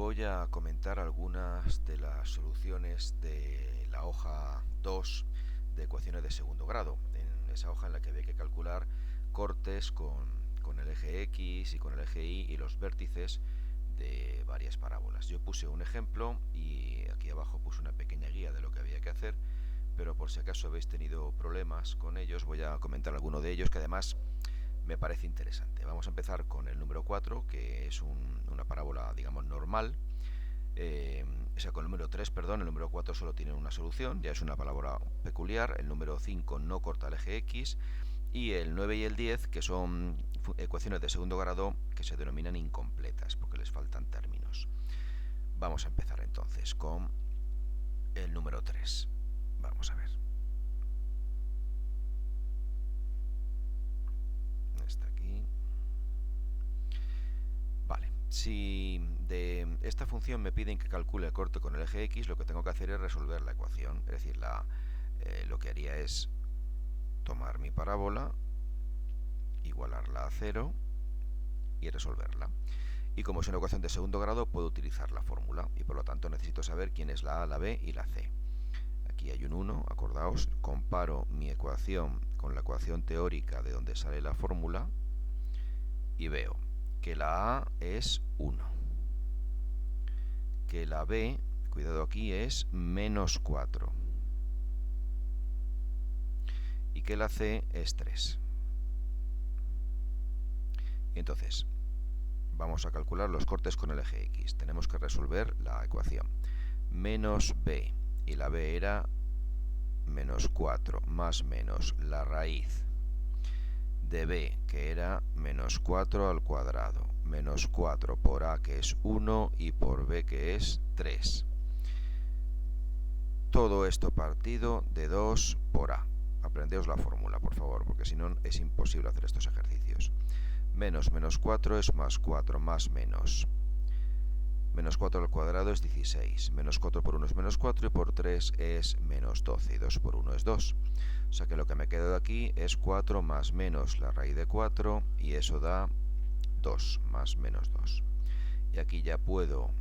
voy a comentar algunas de las soluciones de la hoja 2 de ecuaciones de segundo grado, en esa hoja en la que había que calcular cortes con el eje X y con el eje Y y los vértices de varias parábolas. Yo puse un ejemplo y aquí abajo puse una pequeña guía de lo que había que hacer, pero por si acaso habéis tenido problemas con ellos, voy a comentar alguno de ellos que además me parece interesante. Vamos a empezar con el número 4, que es una parábola, digamos, normal. O sea, con el número 3, perdón, el número 4 solo tiene una solución, ya es una parábola peculiar. El número 5 no corta el eje X. Y el 9 y el 10, que son ecuaciones de segundo grado que se denominan incompletas, porque les faltan términos. Vamos a empezar entonces con el número 3. Vamos a ver. Está aquí. Vale, si de esta función me piden que calcule el corte con el eje X, lo que tengo que hacer es resolver la ecuación. Es decir, lo que haría es tomar mi parábola, igualarla a 0 y resolverla. Y como es una ecuación de segundo grado, puedo utilizar la fórmula y por lo tanto necesito saber quién es la A, la B y la C. Aquí hay un 1, acordaos, comparo mi ecuación con la ecuación teórica de donde sale la fórmula y veo que la A es 1, que la B, cuidado aquí, es menos 4 y que la C es 3. Y entonces, vamos a calcular los cortes con el eje X. Tenemos que resolver la ecuación. Menos B, y la B era menos 4 más menos la raíz de B, que era menos 4 al cuadrado, menos 4 por A, que es 1, y por B, que es 3. Todo esto partido de 2 por A. Aprendeos la fórmula, por favor, porque si no es imposible hacer estos ejercicios. Menos 4 es más 4 más menos. Menos 4 al cuadrado es 16. Menos 4 por 1 es menos 4 y por 3 es menos 12. Y 2 por 1 es 2. O sea que lo que me queda de aquí es 4 más menos la raíz de 4 y eso da 2 más menos 2. Y aquí ya puedo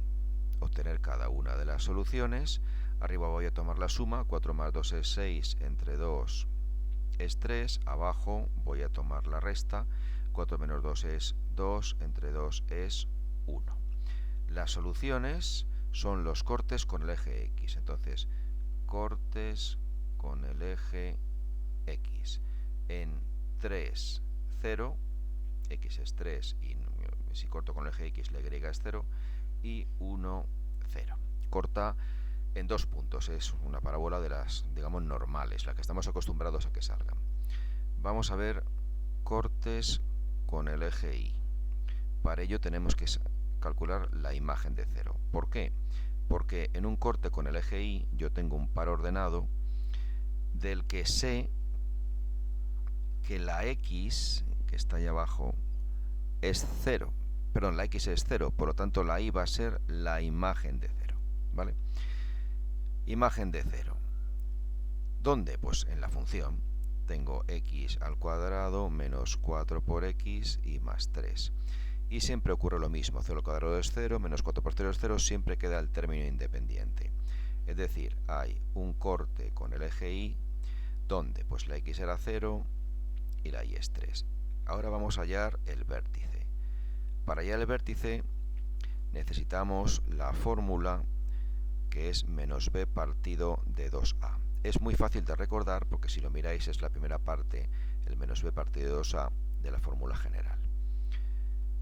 obtener cada una de las soluciones. Arriba voy a tomar la suma. 4 más 2 es 6, entre 2 es 3. Abajo voy a tomar la resta. 4 menos 2 es 2, entre 2 es 1. Las soluciones son los cortes con el eje X. Entonces, cortes con el eje X. En 3, 0, X es 3 y si corto con el eje X, la Y es 0, y 1, 0. Corta en 2 puntos. Es una parábola de las, digamos, normales, la que estamos acostumbrados a que salgan. Vamos a ver cortes con el eje Y. Para ello tenemos que calcular la imagen de 0. ¿Por qué? Porque en un corte con el eje Y yo tengo un par ordenado del que sé que la X, que está ahí abajo, es 0. Perdón, la X es 0, por lo tanto la Y va a ser la imagen de 0. ¿Vale? Imagen de 0. ¿Dónde? Pues en la función. Tengo x al cuadrado menos 4 por x y más 3. Y siempre ocurre lo mismo. 0 al cuadrado es 0, menos 4 por 0 es 0, siempre queda el término independiente. Es decir, hay un corte con el eje Y, donde pues la x era 0 y la y es 3. Ahora vamos a hallar el vértice. Para hallar el vértice necesitamos la fórmula que es menos b partido de 2a. Es muy fácil de recordar porque si lo miráis es la primera parte, el menos b partido de 2a de la fórmula general.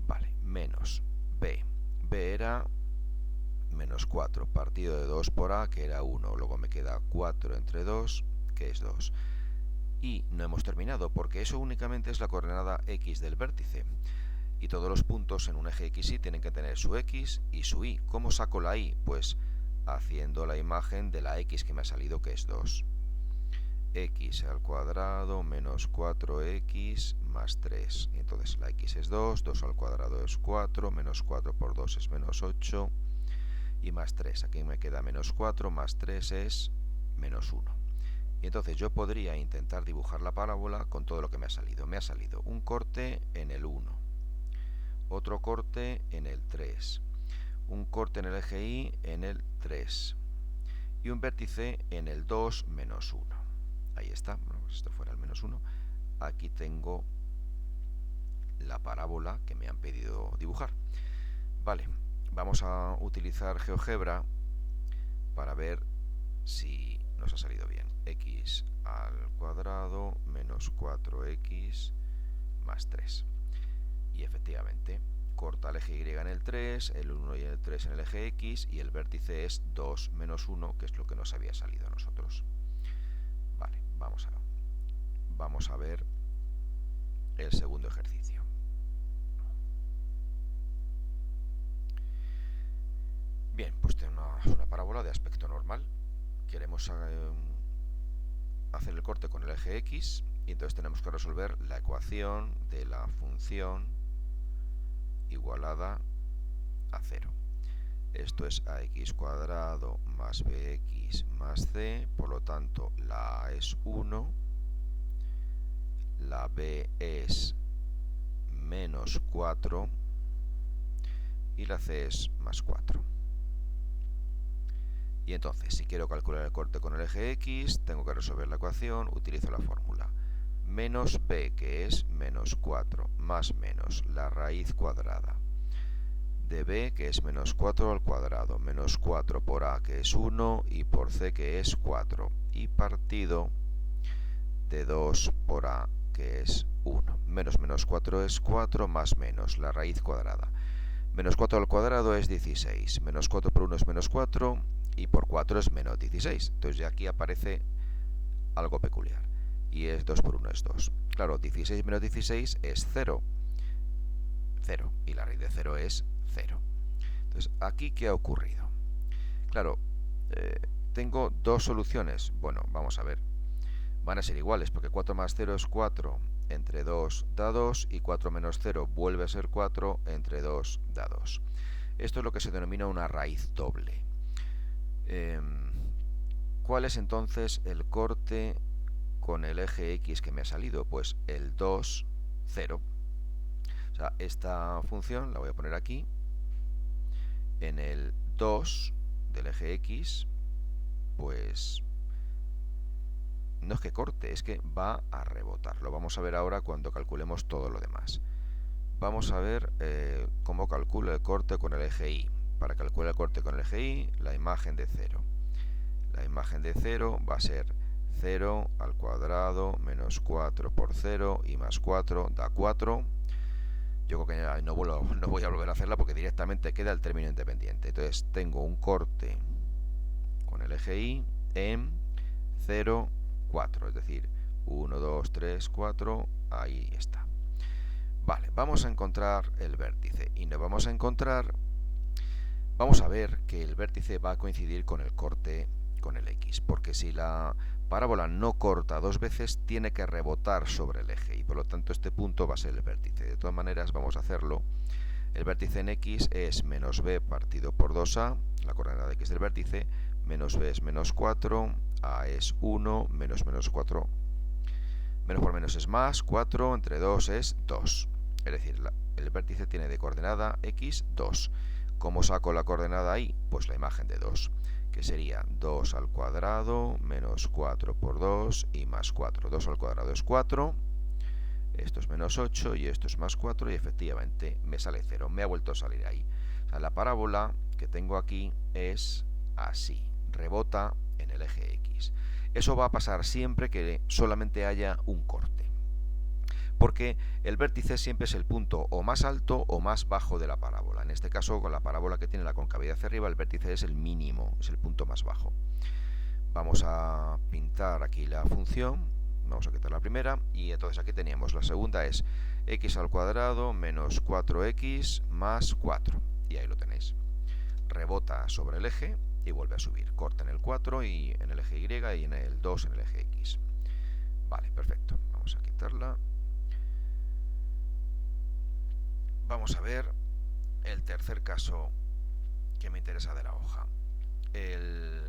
Vale, menos b. b era menos 4 partido de 2 por a, que era 1. Luego me queda 4 entre 2, que es 2. Y no hemos terminado porque eso únicamente es la coordenada x del vértice. Y todos los puntos en un eje XY tienen que tener su x y su y. ¿Cómo saco la y? Pues haciendo la imagen de la x que me ha salido, que es 2. X al cuadrado menos 4x más 3. Y entonces la x es 2, 2 al cuadrado es 4, menos 4 por 2 es menos 8 y más 3. Aquí me queda menos 4, más 3 es menos 1. Y entonces yo podría intentar dibujar la parábola con todo lo que me ha salido. Me ha salido un corte en el 1, otro corte en el 3, un corte en el eje Y en el 3 y un vértice en el 2, menos 1. Ahí está, bueno, pues esto fuera el menos 1. Aquí tengo la parábola que me han pedido dibujar. Vale, vamos a utilizar GeoGebra para ver si nos ha salido bien. X al cuadrado menos 4x más 3. Y efectivamente, corta el eje Y en el 3, el 1 y el 3 en el eje X, y el vértice es 2 menos 1, que es lo que nos había salido a nosotros. Vale, vamos a ver el segundo ejercicio. Bien, pues tiene una parábola de aspecto normal. Queremos hacer el corte con el eje X, y entonces tenemos que resolver la ecuación de la función igualada a 0. Esto es ax cuadrado más bx más c, por lo tanto la a es 1, la b es menos 4 y la c es más 4. Y entonces, si quiero calcular el corte con el eje X, tengo que resolver la ecuación, utilizo la fórmula. Menos b, que es menos 4, más menos la raíz cuadrada de b, que es menos 4 al cuadrado, menos 4 por a, que es 1, y por c, que es 4, y partido de 2 por a, que es 1. Menos 4 es 4, más menos la raíz cuadrada. Menos 4 al cuadrado es 16, menos 4 por 1 es menos 4, y por 4 es menos 16. Entonces ya aquí aparece algo peculiar, y es 2 por 1 es 2. Claro, 16 menos 16 es 0, 0, y la raíz de 0 es 0. Entonces, ¿aquí qué ha ocurrido? Claro, tengo dos soluciones. Bueno, vamos a ver. Van a ser iguales, porque 4 más 0 es 4, entre 2 da 2, y 4 menos 0 vuelve a ser 4, entre 2 da 2. Esto es lo que se denomina una raíz doble. ¿Cuál es entonces el corte con el eje X que me ha salido? Pues el 2, 0. O sea, esta función la voy a poner aquí. En el 2 del eje X, pues no es que corte, es que va a rebotar. Lo vamos a ver ahora cuando calculemos todo lo demás. Vamos a ver cómo calcula el corte con el eje Y. Para calcular el corte con el eje Y, la imagen de 0. La imagen de 0 va a ser 0 al cuadrado menos 4 por 0 y más 4 da 4. Yo creo que no voy a volver a hacerla porque directamente queda el término independiente. Entonces tengo un corte con el eje Y en 0, 4. Es decir, 1, 2, 3, 4. Ahí está. Vale, vamos a encontrar el vértice. Y nos vamos a encontrar... Vamos a ver que el vértice va a coincidir con el corte con el X. Porque si la parábola no corta dos veces, tiene que rebotar sobre el eje, y por lo tanto este punto va a ser el vértice. De todas maneras, vamos a hacerlo. El vértice en X es menos b partido por 2a, la coordenada de X del vértice, menos b es menos 4, a es 1, menos 4, menos por menos es más, 4, entre 2 es 2. Es decir, el vértice tiene de coordenada X 2. ¿Cómo saco la coordenada Y? Pues la imagen de 2. Que sería 2 al cuadrado menos 4 por 2 y más 4. 2 al cuadrado es 4, esto es menos 8 y esto es más 4, y efectivamente me sale 0. Me ha vuelto a salir ahí. O sea, la parábola que tengo aquí es así, rebota en el eje X. Eso va a pasar siempre que solamente haya un corte, porque el vértice siempre es el punto o más alto o más bajo de la parábola. En este caso, con la parábola que tiene la concavidad hacia arriba, el vértice es el mínimo, es el punto más bajo. Vamos a pintar aquí la función, vamos a quitar la primera, y entonces aquí teníamos la segunda es x al cuadrado menos 4x más 4, y ahí lo tenéis. Rebota sobre el eje y vuelve a subir, corta en el 4 y en el eje Y, y en el 2 en el eje X. Vale, perfecto, vamos a quitarla. Vamos a ver el tercer caso que me interesa de la hoja, el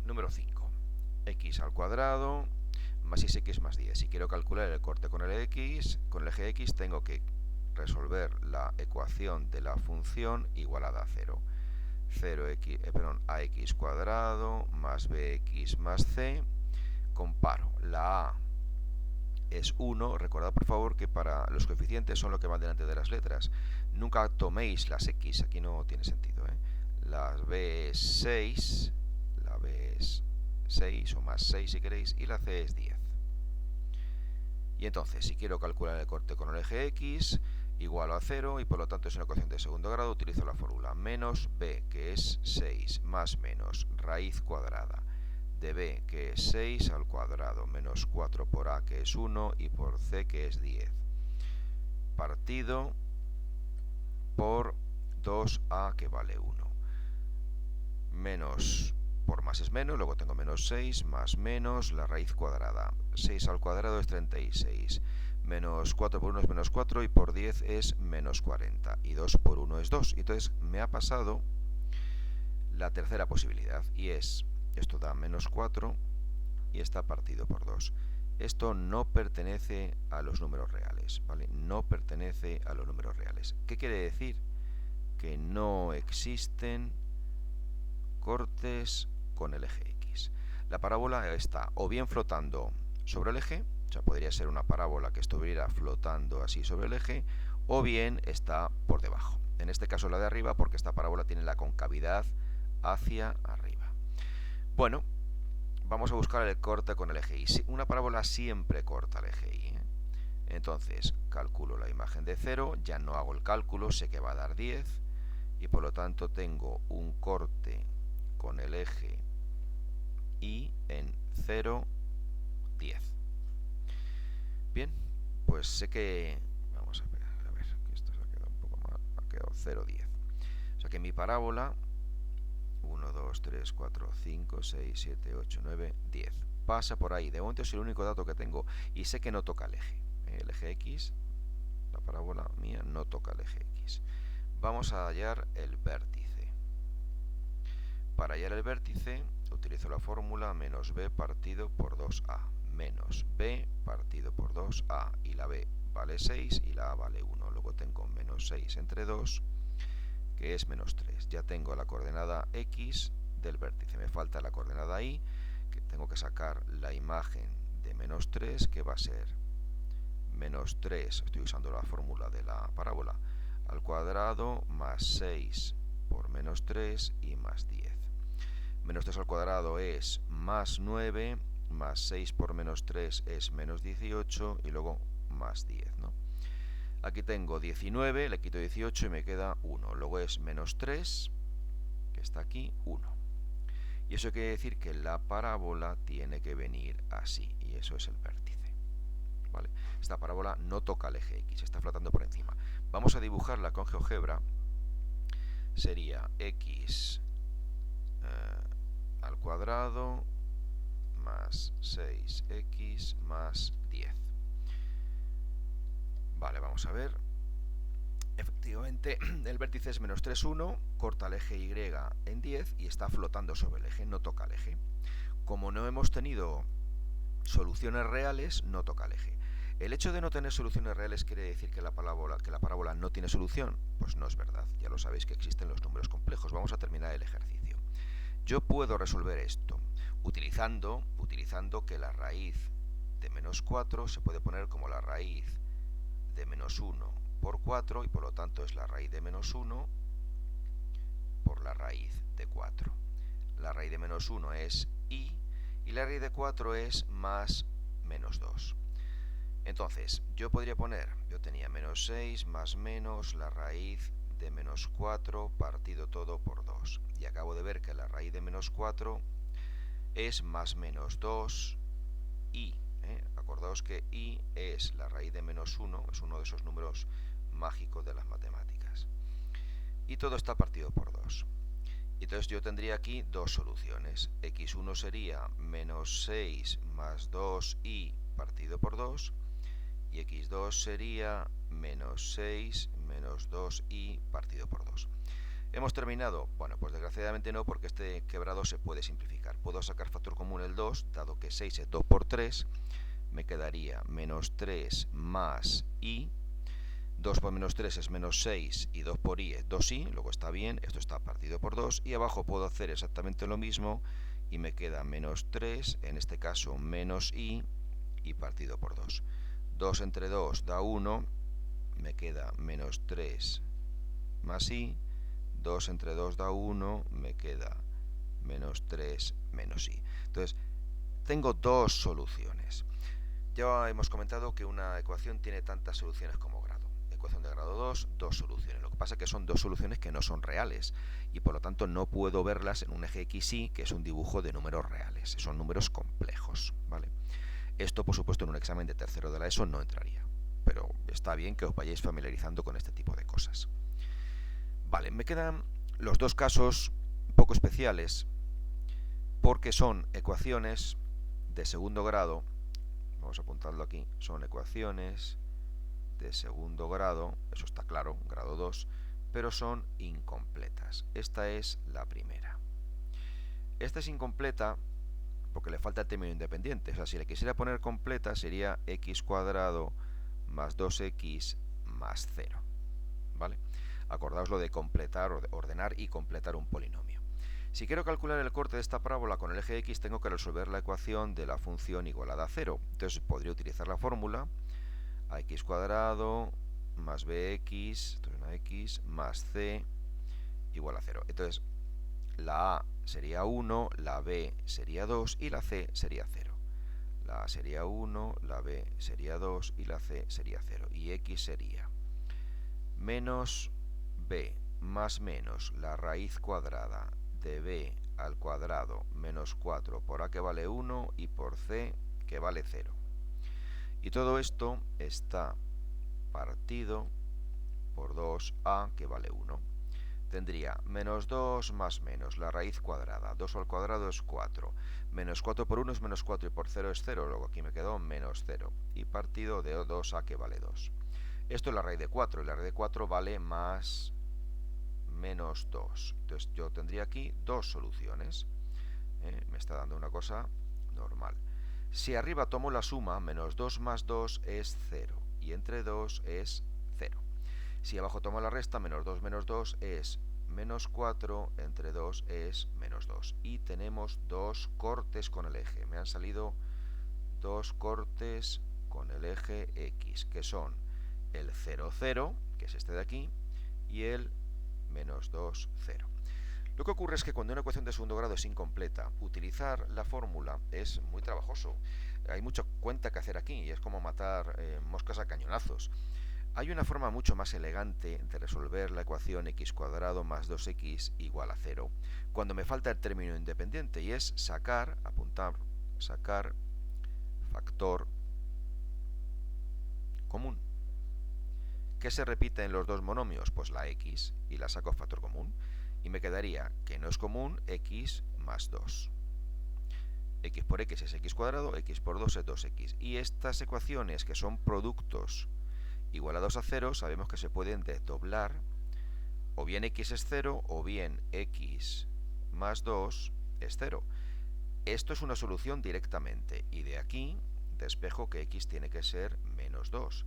número 5. X al cuadrado más 6x más 10. Si quiero calcular el corte con el eje X, tengo que resolver la ecuación de la función igualada a 0. ax cuadrado más bx más c. Comparo. La a es 1. Recordad por favor que para los coeficientes son lo que van delante de las letras. Nunca toméis las x, aquí no tiene sentido, ¿eh? La b es 6, la b es 6 o más 6 si queréis, y la c es 10. Y entonces, si quiero calcular el corte con el eje x, igual a 0, y por lo tanto es una ecuación de segundo grado, utilizo la fórmula menos b, que es 6, más menos raíz cuadrada de b, que es 6 al cuadrado, menos 4 por a, que es 1, y por c, que es 10, partido por 2a, que vale 1. Menos por más es menos, luego tengo menos 6, más menos la raíz cuadrada. 6 al cuadrado es 36. Menos 4 por 1 es menos 4, y por 10 es menos 40. Y 2 por 1 es 2. Entonces me ha pasado la tercera posibilidad, y es, esto da menos 4 y está partido por 2. Esto no pertenece a los números reales, ¿vale? No pertenece a los números reales. ¿Qué quiere decir? Que no existen cortes con el eje X. La parábola está o bien flotando sobre el eje, o sea, podría ser una parábola que estuviera flotando así sobre el eje, o bien está por debajo. En este caso la de arriba, porque esta parábola tiene la concavidad hacia arriba. Bueno, vamos a buscar el corte con el eje Y. Una parábola siempre corta el eje Y, ¿eh? Entonces, calculo la imagen de 0, ya no hago el cálculo, sé que va a dar 10, y por lo tanto tengo un corte con el eje Y en 0, 10. Bien, pues sé que... Vamos a ver, que esto se ha quedado un poco mal, ha quedado 0, 10. O sea que mi parábola, 1, 2, 3, 4, 5, 6, 7, 8, 9, 10. Pasa por ahí. De momento es el único dato que tengo, y sé que no toca el eje. El eje X, la parábola mía, no toca el eje X. Vamos a hallar el vértice. Para hallar el vértice utilizo la fórmula menos b partido por 2a, menos b partido por 2a, y la b vale 6 y la a vale 1. Luego tengo menos 6 entre 2, que es menos 3. Ya tengo la coordenada x del vértice. Me falta la coordenada y, que tengo que sacar la imagen de menos 3, que va a ser menos 3, estoy usando la fórmula de la parábola, al cuadrado más 6 por menos 3 y más 10. Menos 3 al cuadrado es más 9, más 6 por menos 3 es menos 18, y luego más 10, ¿no? Aquí tengo 19, le quito 18 y me queda 1. Luego es menos 3, que está aquí, 1. Y eso quiere decir que la parábola tiene que venir así, y eso es el vértice, ¿vale? Esta parábola no toca el eje X, está flotando por encima. Vamos a dibujarla con GeoGebra. Sería x al cuadrado más 6x más 10. Vale, vamos a ver. Efectivamente, el vértice es menos 3, 1, corta el eje Y en 10 y está flotando sobre el eje, no toca el eje. Como no hemos tenido soluciones reales, no toca el eje. ¿El hecho de no tener soluciones reales quiere decir que la parábola no tiene solución? Pues no es verdad, ya lo sabéis que existen los números complejos. Vamos a terminar el ejercicio. Yo puedo resolver esto utilizando que la raíz de menos 4 se puede poner como la raíz de menos 1 por 4, y por lo tanto es la raíz de menos 1 por la raíz de 4. La raíz de menos 1 es y la raíz de 4 es más menos 2. Entonces, yo tenía menos 6 más menos la raíz de menos 4 partido todo por 2. Y acabo de ver que la raíz de menos 4 es más menos 2 y. Acordaos que y es la raíz de menos 1, es uno de esos números mágicos de las matemáticas. Y todo está partido por 2. Entonces yo tendría aquí dos soluciones. X1 sería menos 6 más 2y partido por 2. Y x2 sería menos 6 menos 2y partido por 2. ¿Hemos terminado? Bueno, pues desgraciadamente no, porque este quebrado se puede simplificar. Puedo sacar factor común el 2, dado que 6 es 2 por 3, me quedaría menos 3 más y 2 por menos 3 es menos 6 y 2 por i es 2i, luego está bien, esto está partido por 2 y abajo puedo hacer exactamente lo mismo y me queda menos 3, en este caso menos i y partido por 2. 2 entre 2 da 1, me queda menos 3 más i, 2 entre 2 da 1, me queda menos 3 menos i. Entonces, tengo dos soluciones. Ya hemos comentado que una ecuación tiene tantas soluciones como grado. Ecuación de grado 2, dos soluciones. Lo que pasa es que son dos soluciones que no son reales y por lo tanto no puedo verlas en un eje XY, que es un dibujo de números reales. Son números complejos, ¿vale? Esto, por supuesto, en un examen de tercero de la ESO no entraría, pero está bien que os vayáis familiarizando con este tipo de cosas. Vale, me quedan los dos casos un poco especiales porque son ecuaciones de segundo grado. Vamos a apuntarlo aquí, son ecuaciones de segundo grado, eso está claro, grado 2, pero son incompletas. Esta es la primera. Esta es incompleta porque le falta el término independiente. O sea, si le quisiera poner completa sería x cuadrado más 2x más 0. ¿Vale? Acordaos lo de completar, ordenar y completar un polinomio. Si quiero calcular el corte de esta parábola con el eje x, tengo que resolver la ecuación de la función igualada a 0. Entonces podría utilizar la fórmula ax cuadrado más bx, esto es una x, más c igual a 0. Entonces, la a sería 1, la b sería 2 y la c sería 0. La a sería 1, la b sería 2 y la c sería 0. Y x sería menos b más menos la raíz cuadrada de b al cuadrado menos 4 por a que vale 1 y por c que vale 0. Y todo esto está partido por 2a que vale 1. Tendría menos 2 más menos la raíz cuadrada. 2 al cuadrado es 4. Menos 4 por 1 es menos 4 y por 0 es 0. Luego aquí me quedó menos 0. Y partido de 2a que vale 2. Esto es la raíz de 4 y la raíz de 4 vale más menos 2. Entonces yo tendría aquí dos soluciones. Me está dando una cosa normal. Si arriba tomo la suma, menos 2 más 2 es 0. Y entre 2 es 0. Si abajo tomo la resta, menos 2 es menos 4, entre 2 es menos 2. Y tenemos dos cortes con el eje. Me han salido dos cortes con el eje X, que son el 0, 0, que es este de aquí, y el menos 2, 0. Lo que ocurre es que cuando una ecuación de segundo grado es incompleta, utilizar la fórmula es muy trabajoso. Hay mucha cuenta que hacer aquí y es como matar moscas a cañonazos. Hay una forma mucho más elegante de resolver la ecuación x cuadrado más 2x igual a 0 cuando me falta el término independiente y es sacar, apuntar, sacar factor común. ¿Qué se repite en los dos monomios? Pues la x y la saco factor común y me quedaría que no es común x más 2. X por x es x cuadrado, x por 2 es 2x. Y estas ecuaciones que son productos igualados a 0, sabemos que se pueden desdoblar, o bien x es 0, o bien x más 2 es 0. Esto es una solución directamente, y de aquí despejo que x tiene que ser menos 2.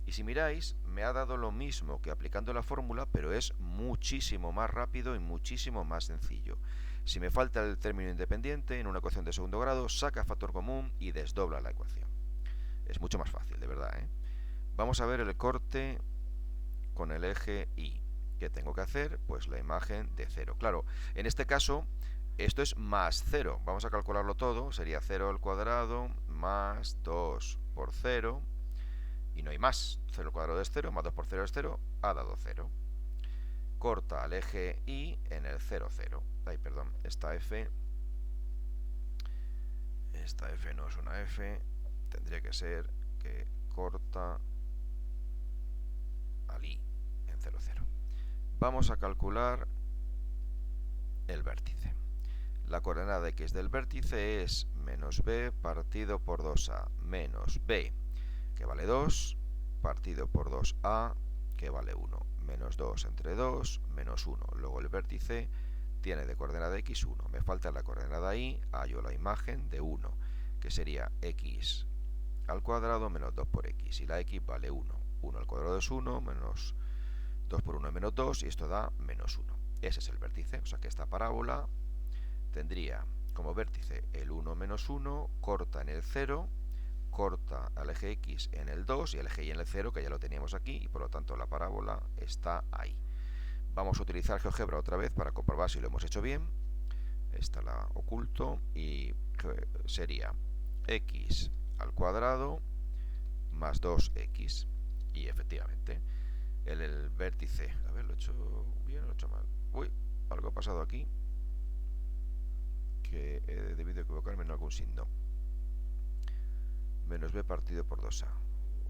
Y si miráis, me ha dado lo mismo que aplicando la fórmula, pero es muchísimo más rápido y muchísimo más sencillo. Si me falta el término independiente en una ecuación de segundo grado, saca factor común y desdobla la ecuación. Es mucho más fácil, de verdad, ¿eh? Vamos a ver el corte con el eje Y. ¿Qué tengo que hacer? Pues la imagen de 0. Claro, en este caso, esto es más 0. Vamos a calcularlo todo. Sería 0 al cuadrado más 2 por 0. Y no hay más. 0 al cuadrado es 0, más 2 por 0 es 0. Ha dado 0. Corta al eje Y en el 0, 0. Ay, perdón. Esta F no es una F. Tendría que ser que corta al I en 0, 0. Vamos a calcular el vértice. La coordenada x del vértice es menos b partido por 2a menos b, que vale 2, partido por 2a, que vale 1. Menos 2 entre 2, menos 1. Luego el vértice tiene de coordenada x 1. Me falta la coordenada y, hallo la imagen de 1, que sería x al cuadrado menos 2 por x. Y la x vale 1. 1 al cuadrado es 1, menos 2 por 1 es menos 2, y esto da menos 1. Ese es el vértice, o sea que esta parábola tendría como vértice el 1 menos 1, corta en el 0, corta al eje X en el 2 y el eje Y en el 0, que ya lo teníamos aquí, y por lo tanto la parábola está ahí. Vamos a utilizar GeoGebra otra vez para comprobar si lo hemos hecho bien. Esta la oculto y sería x al cuadrado más 2x. Y efectivamente, el vértice... A ver, ¿lo he hecho bien o lo he hecho mal? Uy, algo ha pasado aquí, que he debido equivocarme en algún signo. Menos b partido por 2a.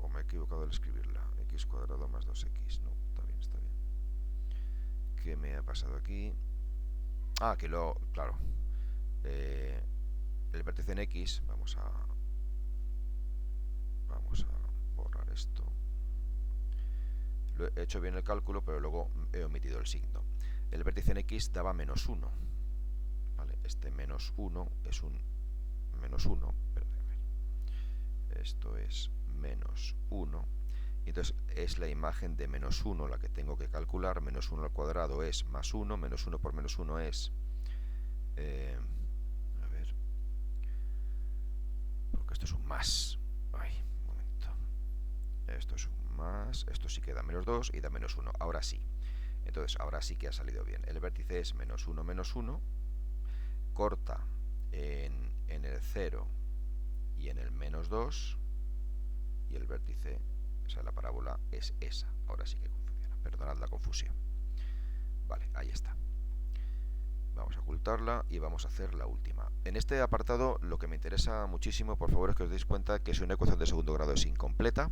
O me he equivocado al escribirla. X cuadrado más 2x. No, está bien, está bien. ¿Qué me ha pasado aquí? Ah, que lo... Claro. El vértice en X, vamos a borrar esto. Lo he hecho bien el cálculo, pero luego he omitido el signo. El vértice en X daba menos 1. ¿Vale? Este menos 1 es un menos 1. Esto es menos 1. Y entonces es la imagen de menos 1 la que tengo que calcular. Menos 1 al cuadrado es más 1. Menos 1 por menos 1 es... a ver... Porque esto es un más. Ay, un momento. Esto es un más. Esto sí que da menos 2 y da menos 1. Ahora sí. Entonces, ahora sí que ha salido bien. El vértice es menos 1, menos 1. Corta en el 0 y en el menos 2. Y el vértice, o sea, la parábola es esa. Ahora sí que funciona. Perdonad la confusión. Vale, ahí está. Vamos a ocultarla y vamos a hacer la última. En este apartado lo que me interesa muchísimo, por favor, es que os deis cuenta que si una ecuación de segundo grado es incompleta,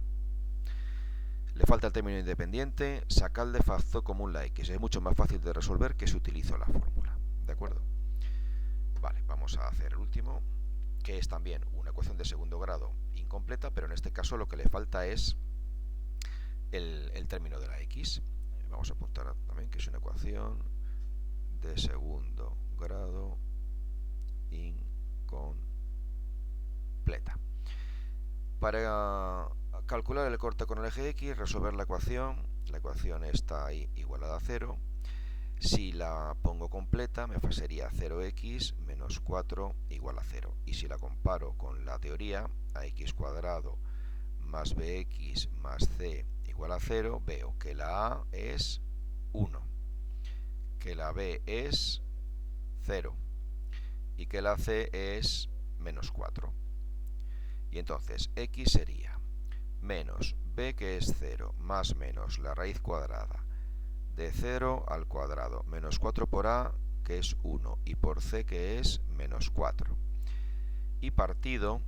le falta el término independiente, sacad de factor común la x. Es mucho más fácil de resolver que si utilizo la fórmula. ¿De acuerdo? Vale, vamos a hacer el último, que es también una ecuación de segundo grado incompleta, pero en este caso lo que le falta es el término de la x. Vamos a apuntar también que es una ecuación de segundo grado incompleta. Para calcular el corte con el eje X, resolver la ecuación está ahí igualada a 0. Si la pongo completa, me sería 0x menos 4 igual a 0. Y si la comparo con la teoría, a x cuadrado más bx más c igual a 0, veo que la a es 1, que la b es 0 y que la c es menos 4. Y entonces x sería menos b, que es 0, más menos la raíz cuadrada de 0 al cuadrado menos 4 por a, que es 1, y por c, que es menos 4, y partido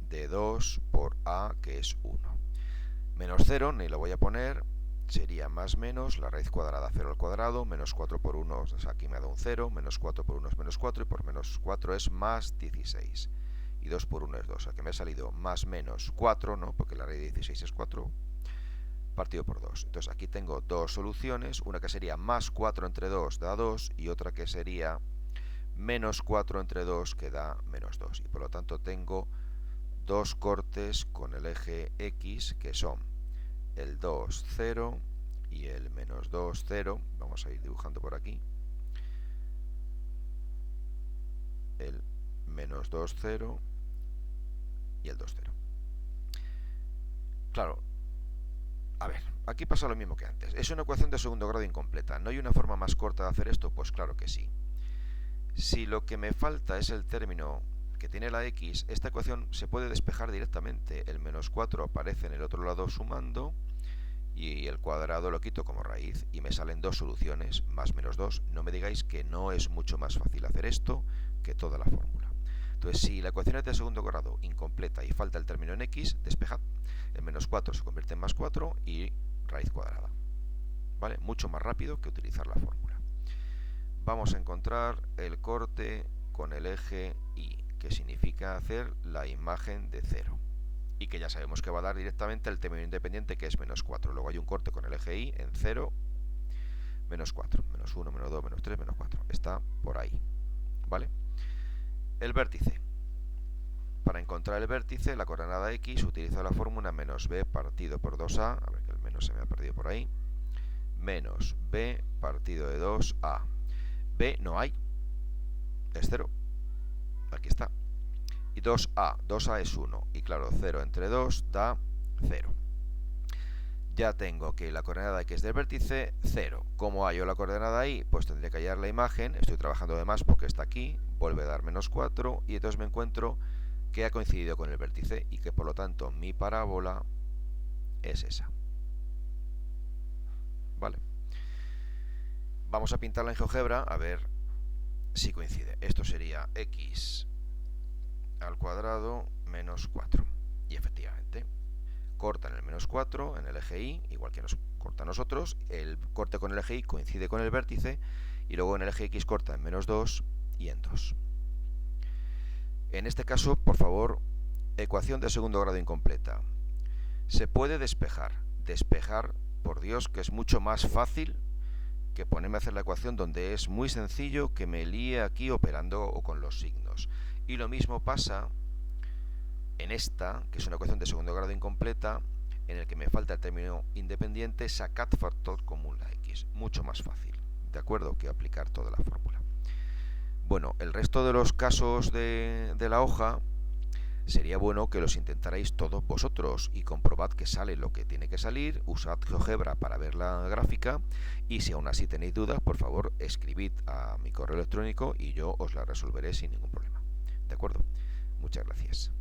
de 2 por a, que es 1. Menos 0, ni lo voy a poner, sería más menos la raíz cuadrada 0 al cuadrado, menos 4 por 1, o sea, aquí me ha dado un 0, menos 4 por 1 es menos 4, y por menos 4 es más 16. Y 2 por 1 es 2, o sea que me ha salido más menos 4, ¿no? Porque la raíz de 16 es 4, partido por 2. Entonces aquí tengo dos soluciones, una que sería más 4 entre 2 da 2, y otra que sería menos 4 entre 2, que da menos 2. Y por lo tanto tengo dos cortes con el eje X, que son el 2, 0 y el menos 2, 0. Vamos a ir dibujando por aquí. El menos 2, 0 y el 2, 0. Claro, a ver, aquí pasa lo mismo que antes. Es una ecuación de segundo grado incompleta. ¿No hay una forma más corta de hacer esto? Pues claro que sí. Si lo que me falta es el término que tiene la x, esta ecuación se puede despejar directamente. El menos 4 aparece en el otro lado sumando, y el cuadrado lo quito como raíz, y me salen dos soluciones, más menos 2. No me digáis que no es mucho más fácil hacer esto que toda la fórmula. Entonces, si la ecuación es de segundo grado incompleta y falta el término en x, despejad. El menos 4 se convierte en más 4 y raíz cuadrada. ¿Vale? Mucho más rápido que utilizar la fórmula. Vamos a encontrar el corte con el eje Y, que significa hacer la imagen de 0. Y que ya sabemos que va a dar directamente el término independiente, que es menos 4. Luego hay un corte con el eje Y en 0, menos 4. Menos 1, menos 2, menos 3, menos 4. Está por ahí. ¿Vale? El vértice. Para encontrar el vértice, la coordenada x, utilizo la fórmula menos b partido por 2a, a ver que el menos se me ha perdido por ahí, menos b partido de 2a. b no hay, es 0, aquí está. Y 2a es 1, y claro, 0 entre 2 da 0. Ya tengo que la coordenada x del vértice, 0. ¿Cómo hallo la coordenada y? Pues tendré que hallar la imagen, estoy trabajando de más porque está aquí, vuelve a dar menos 4, y entonces me encuentro que ha coincidido con el vértice y que por lo tanto mi parábola es esa. Vale. Vamos a pintarla en GeoGebra a ver si coincide. Esto sería x al cuadrado menos 4. Y efectivamente, corta en el menos 4, en el eje Y, igual que nos corta a nosotros. El corte con el eje Y coincide con el vértice. Y luego en el eje X corta en menos 2 y en 2. En este caso, por favor, ecuación de segundo grado incompleta. Se puede despejar. Despejar, por Dios, que es mucho más fácil que ponerme a hacer la ecuación donde es muy sencillo que me líe aquí operando o con los signos. Y lo mismo pasa en esta, que es una ecuación de segundo grado incompleta, en el que me falta el término independiente, sacad factor común la x. Mucho más fácil, ¿de acuerdo?, que aplicar toda la fórmula. Bueno, el resto de los casos de la hoja sería bueno que los intentarais todos vosotros y comprobad que sale lo que tiene que salir, usad GeoGebra para ver la gráfica y si aún así tenéis dudas, por favor, escribid a mi correo electrónico y yo os la resolveré sin ningún problema. ¿De acuerdo? Muchas gracias.